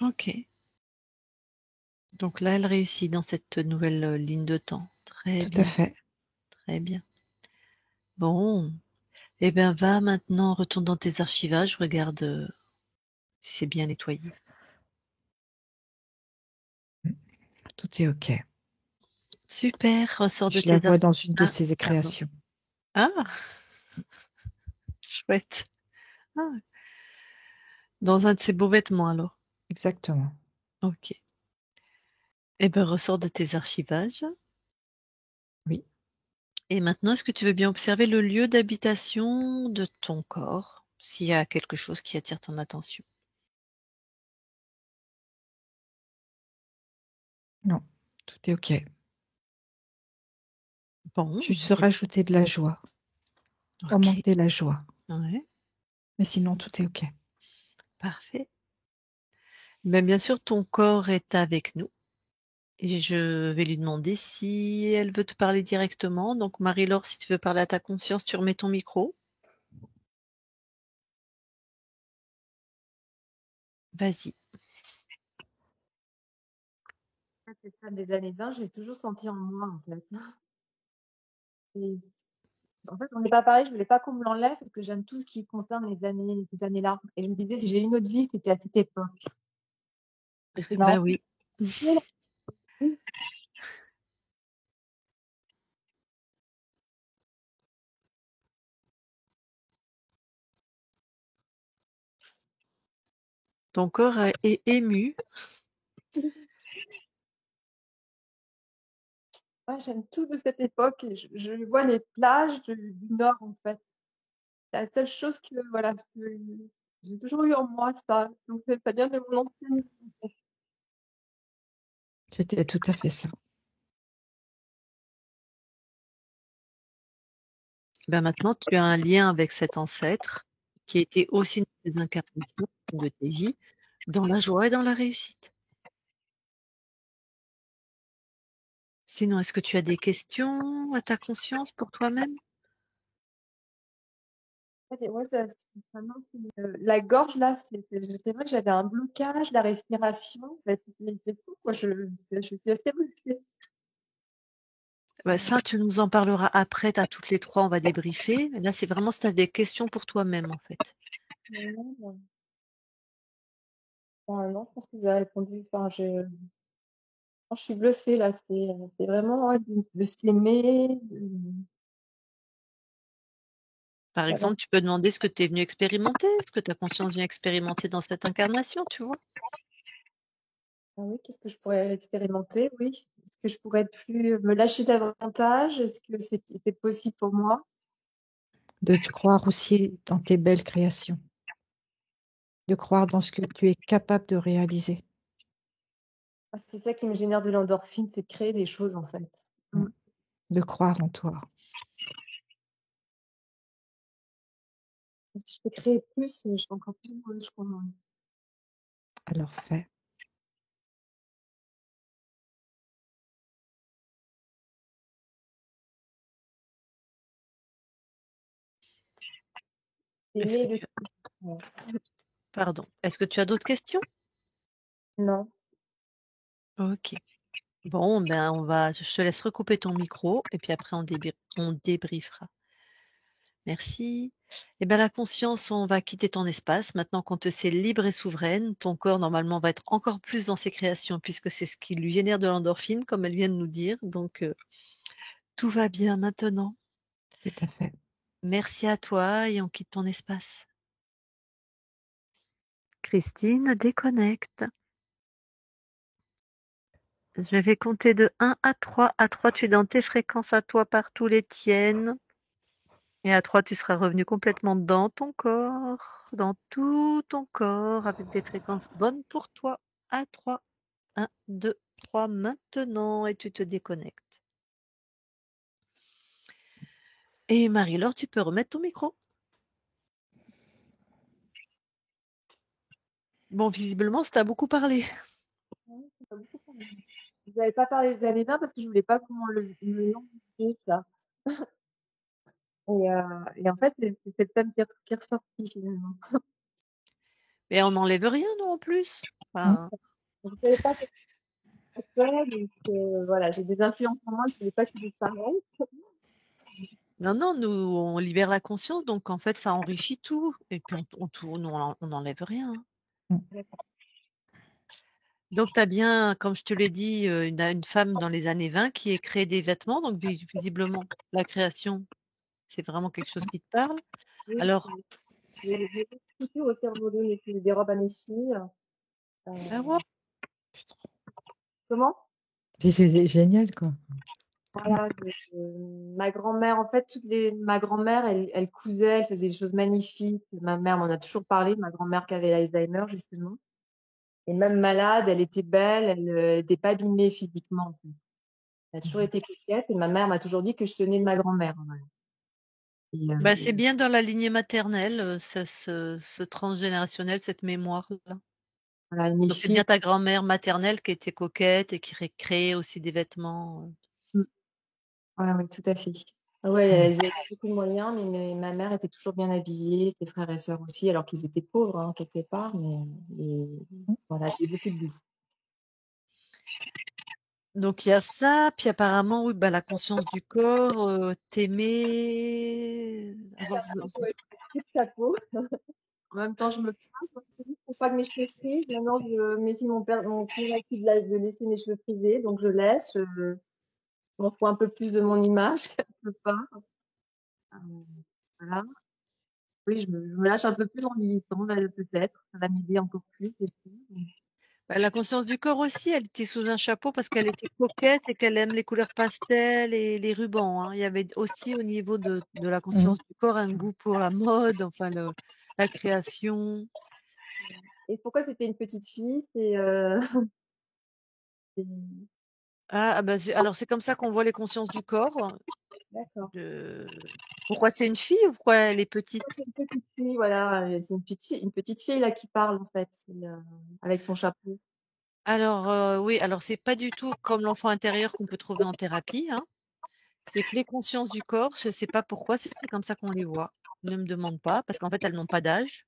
OK. Donc là, elle réussit dans cette nouvelle, ligne de temps. Très Tout à bien, fait. très bien. Bon, et ben, va maintenant, retourne dans tes archivages, regarde, si c'est bien nettoyé. Mmh. Tout est OK. Super, ressors de Je la tes vois archives. dans une de Ah, ses pardon. créations. Ah! Chouette. Ah! Dans un de ces beaux vêtements alors? Exactement. OK. Et ben, ressors de tes archivages Oui. Et maintenant, est-ce que tu veux bien observer le lieu d'habitation de ton corps, s'il y a quelque chose qui attire ton attention? Non, tout est OK. Bon, Juste rajouter de la joie, OK, augmenter la joie. ouais, Mais sinon, tout est OK. parfait. Mais bien sûr, ton corps est avec nous et je vais lui demander si elle veut te parler directement. Donc Marie-Laure, si tu veux parler à ta conscience, tu remets ton micro. Vas-y. Cette femme des années 20, je l'ai toujours senti en moi, en fait. Et en fait, on n'est pas pareil, je voulais pas qu'on me l'enlève parce que j'aime tout ce qui concerne ces années-là. Et je me disais, si j'ai une autre vie, c'était à cette époque. Et c'est Bah marrant. oui. Ton corps est ému. Ouais, j'aime tout de cette époque et je vois les plages du Nord, en fait. C'est la seule chose que, voilà, que j'ai toujours eu en moi, ça. Donc, ça vient de mon ancienne vie. C'était tout à fait ça. Ben maintenant, tu as un lien avec cet ancêtre qui était aussi une des incarnations de tes vies, dans la joie et dans la réussite. Sinon, est-ce que tu as des questions à ta conscience pour toi-même? Ouais, vraiment, la gorge, là, c'est vrai que j'avais un blocage, la respiration, c'est fou, quoi. Je suis assez bluffée. Bah, ça, tu nous en parleras après, à toutes les 3, on va débriefer. Là, c'est vraiment si tu as des questions pour toi-même, en fait. Non, non, non, je pense que vous avez répondu. Enfin, je suis bluffée, là. C'est vraiment, ouais, de s'aimer. Par Voilà. exemple, tu peux demander ce que tu es venu expérimenter, ce que ta conscience vient expérimenter dans cette incarnation, tu vois? Ah oui, qu'est-ce que je pourrais expérimenter? Oui. Est-ce que je pourrais être plus, me lâcher davantage? Est-ce que c'était possible pour moi? De te croire aussi dans tes belles créations, de croire dans ce que tu es capable de réaliser. Ah, c'est ça qui me génère de l'endorphine, c'est de créer des choses, en fait. Mm. De croire en toi. Si je peux créer plus, je serai encore plus heureuse, je crois. Alors fais. Est-ce que Aimer de tu as ouais. pardon, est-ce que tu as d'autres questions? Non. OK. Bon, ben, je te laisse recouper ton micro et puis après on débriefera. Merci. Et ben, la conscience, on va quitter ton espace. Maintenant qu'on te sait libre et souveraine, ton corps, normalement, va être encore plus dans ses créations puisque c'est ce qui lui génère de l'endorphine, comme elle vient de nous dire. Donc, tout va bien maintenant. Tout à fait. Merci à toi et on quitte ton espace. Christine déconnecte. Je vais compter de 1 à 3. À 3, tu es dans tes fréquences à toi, partout les tiennes. Et à 3, tu seras revenu complètement dans ton corps, dans tout ton corps, avec des fréquences bonnes pour toi. À 3. 1, 2, 3, maintenant, et tu te déconnectes. Et Marie-Laure, tu peux remettre ton micro. Bon, visiblement, ça t'a beaucoup parlé. Ouais, ça m'a beaucoup parlé. Je n'avais pas parlé des années 20 parce que je voulais pas qu'on me l'enlève, ça. Et en fait, c'est cette femme qui est ressortie, finalement. Mais on n'enlève rien, non, en plus. Mm. Enfin, Je ne savais pas qu'elle était, donc voilà, j'ai des influences en moi, je ne voulais pas qu'ils disparaissent. non, non, nous, on libère la conscience, donc en fait, ça enrichit tout. Et puis, on tourne, on n'enlève rien. Mm. Donc, tu as bien, comme je te l'ai dit, une femme dans les années 20 qui a créé des vêtements. Donc, visiblement, la création, c'est vraiment quelque chose qui te parle. Oui, Alors, j'ai des couture au cerveau-dos, des robes à mes filles. ah ouais, C'est trop- Comment? C'est génial, quoi. Voilà, ma grand-mère, en fait, ma grand-mère, elle cousait, elle faisait des choses magnifiques. Ma mère m'en a toujours parlé, ma grand-mère qui avait l'Alzheimer, justement. Et même malade, elle était belle, elle était pas abîmée physiquement, en fait. Elle a toujours été coquette et ma mère m'a toujours dit que je tenais de ma grand-mère, voilà. Et Bah, c'est bien dans la lignée maternelle, ce transgénérationnel, cette mémoire-là. voilà, mes Donc c'est filles, bien ta grand-mère maternelle qui était coquette et qui créait aussi des vêtements. mmh, ouais, ouais, tout à fait. Ouais, Mmh. elles avaient pas beaucoup de moyens, mais ma mère était toujours bien habillée, ses frères et sœurs aussi, alors qu'ils étaient pauvres, hein, quelque part, mais voilà, il y avait beaucoup de vie. Donc il y a ça, puis apparemment, oui, bah, la conscience du corps, tu avoir besoin. Plus de chapeau. En même temps, je me plains, pour pas que mes cheveux frisent. Maintenant, je mais si mon convaincu de laisser mes cheveux frisés, donc je laisse, je m'en fous un peu plus de mon image quelque part. Voilà. Oui, je me lâche un peu plus en militant, là, peut-être. Ça va m'aider encore plus et tout. Bah, la conscience du corps aussi, elle était sous un chapeau parce qu'elle était coquette et qu'elle aime les couleurs pastel et les rubans, hein. Il y avait aussi au niveau de la Mmh. conscience du corps un goût pour la mode, enfin la création. Et pourquoi c'était une petite fille? C'est Ah, bah, alors c'est comme ça qu'on voit les consciences du corps. d'accord. Pourquoi c'est une fille ou pourquoi elle est petite? C'est une petite fille, voilà, c'est une petite fille là qui parle en fait, avec son chapeau. Alors, oui, alors c'est pas du tout comme l'enfant intérieur qu'on peut trouver en thérapie, hein. C'est que les consciences du corps, je sais pas pourquoi, c'est comme ça qu'on les voit. Ne me demande pas, parce qu'en fait, elles n'ont pas d'âge.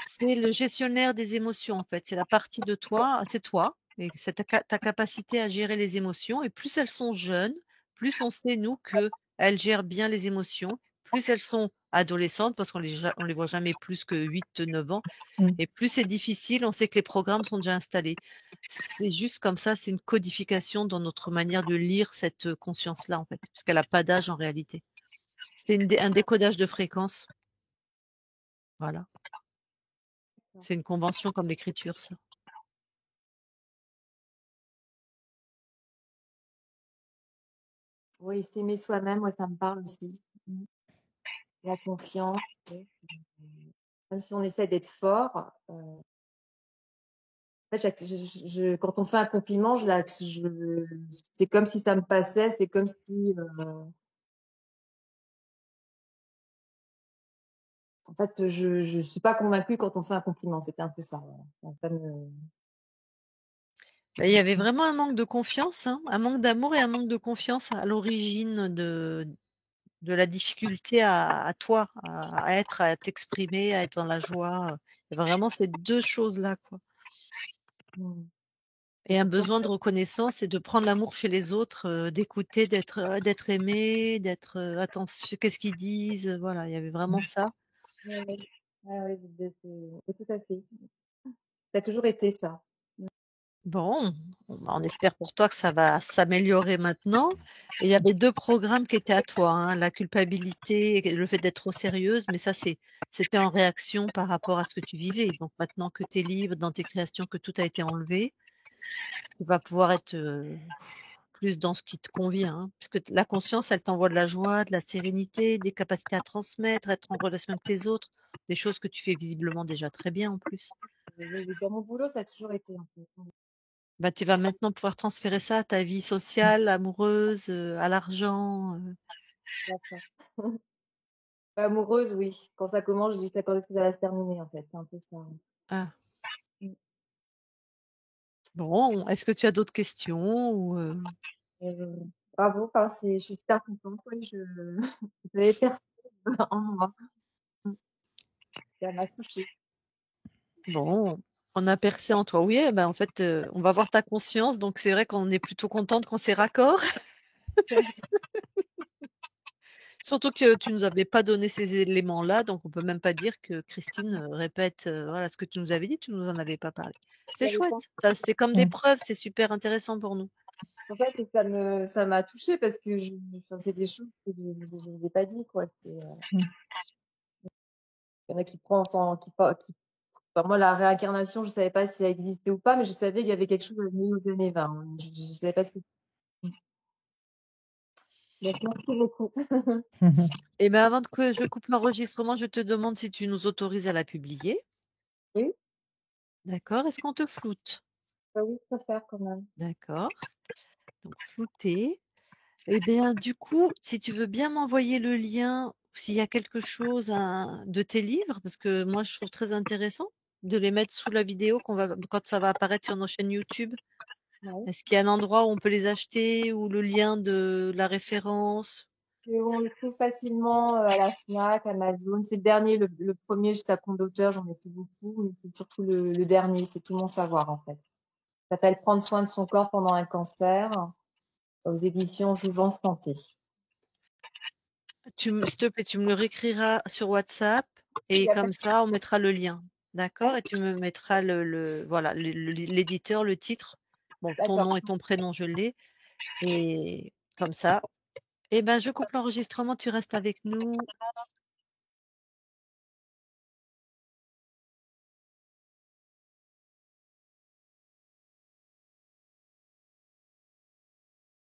C'est le gestionnaire des émotions, en fait. C'est la partie de toi, c'est toi, et c'est ta capacité à gérer les émotions. Et plus elles sont jeunes, plus on sait, nous, qu'elles gèrent bien les émotions. Plus elles sont adolescentes, parce on les voit jamais plus que 8, 9 ans, Mmh. et plus c'est difficile, on sait que les programmes sont déjà installés. C'est juste comme ça, c'est une codification dans notre manière de lire cette conscience-là, en fait, puisqu'elle a pas d'âge en réalité. C'est un décodage de fréquence. Voilà. C'est une convention comme l'écriture, ça. Oui, s'aimer soi-même, moi ça me parle aussi. La confiance, oui. Même si on essaie d'être fort, en fait, quand on fait un compliment, c'est comme si ça me passait, c'est comme si, en fait, je suis pas convaincue quand on fait un compliment. C'était un peu ça, voilà. Ça me Bah, il y avait vraiment un manque de confiance, hein, un manque d'amour et un manque de confiance à l'origine de la difficulté à toi, à être, à t'exprimer, à être dans la joie. Il y a vraiment ces 2 choses-là, quoi. mmh. Et Et un pourtant, besoin de reconnaissance et de prendre l'amour chez les autres, d'écouter, d'être aimé, attention qu'est-ce qu'ils disent, voilà, il y avait vraiment ça. ouais, ouais. Ouais, ouais, oui, tout à fait. Ça a toujours été ça. Bon, on espère pour toi que ça va s'améliorer maintenant. Et il y avait 2 programmes qui étaient à toi, hein, la culpabilité et le fait d'être trop sérieuse, mais ça c'était en réaction par rapport à ce que tu vivais. Donc maintenant que tu es libre dans tes créations, que tout a été enlevé, tu vas pouvoir être, plus dans ce qui te convient, hein. Puisque la conscience, elle t'envoie de la joie, de la sérénité, des capacités à transmettre, être en relation avec les autres, des choses que tu fais visiblement déjà très bien en plus. Dans mon boulot, ça a toujours été en fait. Bah, tu vas maintenant pouvoir transférer ça à ta vie sociale, amoureuse, à l'argent, D'accord. Amoureuse, oui. Quand ça commence, je dis: «C'est quand est-ce que ça va se terminer?» en fait, c'est un peu ça. ah. Mmh. Bon, est-ce que tu as d'autres questions ou, Bravo, enfin, je suis super contente, ouais, vous avez percé en moi. Mmh. Ça m'a touchée. bon, on a percé en toi. Oui, eh ben, en fait, on va voir ta conscience, donc c'est vrai qu'on est plutôt contente quand c'est raccord. Surtout que tu nous avais pas donné ces éléments-là, donc on peut même pas dire que Christine, répète, voilà ce que tu nous avais dit, tu nous en avais pas parlé. C'est J'avais pas chouette, ça c'est comme des Mmh. preuves, c'est super intéressant pour nous. en fait, ça m'a touchée parce que enfin, c'est des choses que je n'osais pas dit, quoi. Mmh. Il y en a qui prend sans qui enfin, moi, la réincarnation, je savais pas si ça existait ou pas, mais je savais qu'il y avait quelque chose à venir aux années 20. Je savais pas ce que Donc, merci beaucoup. Et ben, avant que je coupe l'enregistrement, je te demande si tu nous autorises à la publier. Oui, D'accord. Est-ce qu'on te floute? bah oui, je préfère quand même. D'accord. Donc flouté. Eh bien, du coup, si tu veux bien m'envoyer le lien, s'il y a quelque chose de tes livres, parce que moi, je trouve très intéressant de les mettre sous la vidéo quand ça va apparaître sur nos chaînes YouTube. Ouais. Est-ce qu'il y a un endroit où on peut les acheter ou le lien de la référence? Et on le trouve facilement à la Fnac, Amazon. C'est le dernier, le premier, juste à compte d'auteur, j'en ai plus beaucoup, mais c'est surtout le dernier, c'est tout mon savoir en fait. Ça s'appelle Prendre soin de son corps pendant un cancer, aux éditions Jouvence Santé. S'il te plaît, tu me le réécriras sur WhatsApp et Il y a pas comme ça, on mettra le lien. D'accord? Et tu me mettras voilà, l'éditeur, le titre. Bon, ton D'accord. nom et ton prénom, je l'ai. Et comme ça, eh ben, je coupe l'enregistrement, tu restes avec nous.